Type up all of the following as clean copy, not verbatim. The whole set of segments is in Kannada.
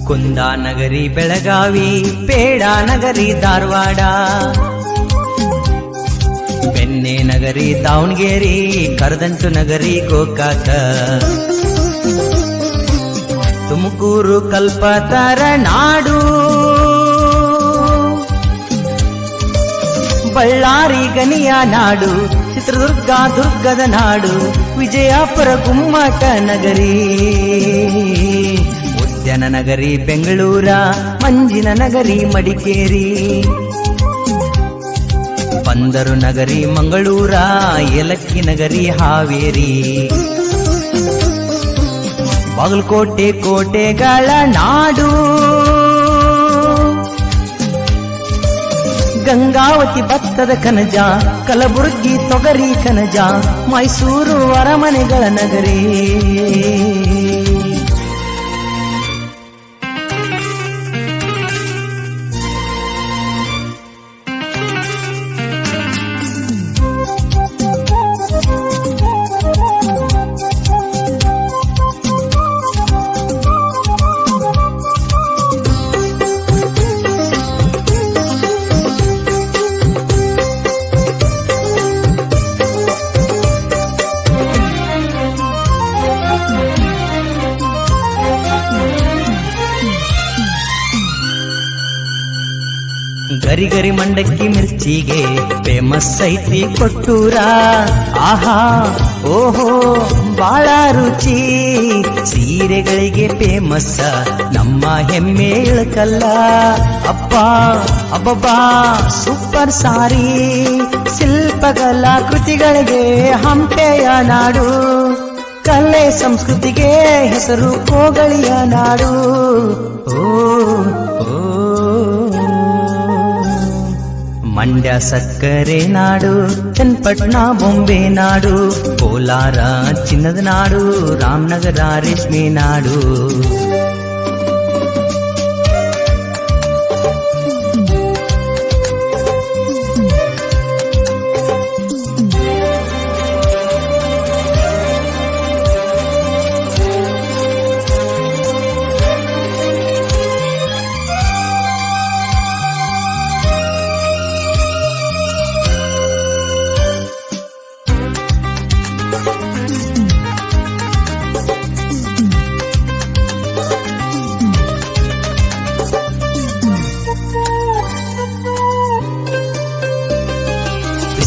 ಕುಂದಾನಗರಿ ಬೆಳಗಾವಿ, ಪೇಡಾನಗರಿ ಧಾರವಾಡ, ಬೆಣ್ಣೆ ನಗರಿ ದಾವಣಗೆರೆ, ಕರದಂಟು ನಗರಿ ಗೋಕಾಕ, ತುಮಕೂರು ಕಲ್ಪತರ ನಾಡು, ಬಳ್ಳಾರಿ ಗನಿಯ ನಾಡು, ಚಿತ್ರದುರ್ಗ ದುರ್ಗದ ನಾಡು, ವಿಜಯಪುರ ಗುಮ್ಮಟ ನಗರಿ, ಉದ್ಯಾನ ನಗರಿ ಬೆಂಗಳೂರ, ಮಂಜಿನ ನಗರಿ ಮಡಿಕೇರಿ, ಬಂದರು ನಗರಿ ಮಂಗಳೂರ, ಏಲಕ್ಕಿ ನಗರಿ ಹಾವೇರಿ, ಬಾಗಲಕೋಟೆ ಕೋಟೆಗಳ ನಾಡು, ಗಂಗಾವತಿ ಭತ್ತದ ಕನಜ, ಕಲಬುರಗಿ ತೊಗರಿ ಕನಜ, ಮೈಸೂರು ಅರಮನೆಗಳ ನಗರಿ. ಗರಿ ಗರಿ ಮಂಡಕ್ಕಿ ಮಿರ್ಚಿಗೆ ಫೇಮಸ್ ಐತಿ ಕೊಟ್ಟೂರ, ಆಹಾ ಓಹೋ ಬಾಳ ರುಚಿ, ಸೀರೆಗಳಿಗೆ ಫೇಮಸ್ ನಮ್ಮ ಹೆಮ್ಮೆ ಇಳಕಲ್ಲ, ಅಪ್ಪ ಅಬ್ಬಬ್ಬಾ ಸೂಪರ್ ಸಾರಿ, ಶಿಲ್ಪಗಳ ಕೃತಿಗಳಿಗೆ ಹಂಪೆಯ ನಾಡು, ಕಲೆ ಸಂಸ್ಕೃತಿಗೆ ಹೆಸರು ಕೋಗಳಿಯ ನಾಡು. ಓ ಮಂಡ್ಯ ಸಕ್ಕರೆ ನಾಡು, ಚನ್ನಪಟ್ಟಣ ಬೊಂಬೆ ನಾಡು, ಕೋಲಾರ ಚಿನ್ನದ ನಾಡು, ರಾಮನಗರ ರೇಷ್ಮೆ ನಾಡು.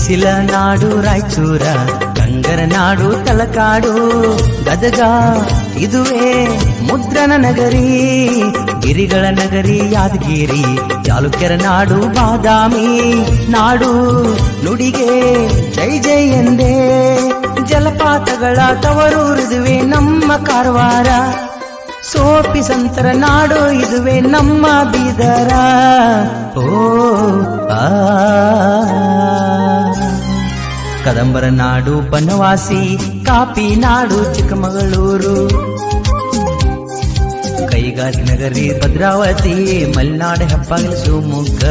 ಬಿಸಿಲ ನಾಡು ರಾಯಚೂರ, ಗಂಗರ ನಾಡು ತಲಕಾಡು, ಗದಗ ಇದುವೇ ಮುದ್ರಣ ನಗರಿ, ಗಿರಿಗಳ ನಗರಿ ಯಾದಗಿರಿ, ಚಾಲುಕ್ಯರ ನಾಡು ಬಾದಾಮಿ ನಾಡು, ನುಡಿಗೆ ಜೈ ಜೈ ಎಂದೇ, ಜಲಪಾತಗಳ ತವರೂರಿದುವೆ ನಮ್ಮ ಕಾರವಾರ, ಸೋಪಿ ಸಂತರ ನಾಡು ಇದುವೆ ನಮ್ಮ ಬೀದರ. ಓ ಕದಂಬರ ನಾಡು ಬನವಾಸಿ, ಕಾಪಿ ನಾಡು ಚಿಕ್ಕಮಗಳೂರು, ಕೈಗಾರಿಕೆ ನಗರಿ ಭದ್ರಾವತಿ, ಮಲೆನಾಡು ಹೆಬ್ಬಾಗಿಲು ಶಿವಮೊಗ್ಗ,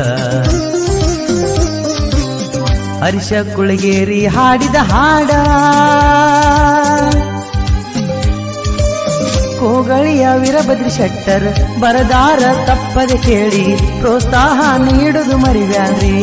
ಹರ್ಷ ಕುಳಗೇರಿ ಹಾಡಿದ ಹಾಡ, ಕೋಗಳಿಯ ವೀರಭದ್ರ ಶೆಟ್ಟರ್ ಬರದಾರ ತಪ್ಪದೆ ಕೇಳಿ, ಪ್ರೋತ್ಸಾಹ ನೀಡುವುದು ಮರಿಬ್ಯಾಡ್ರಿ.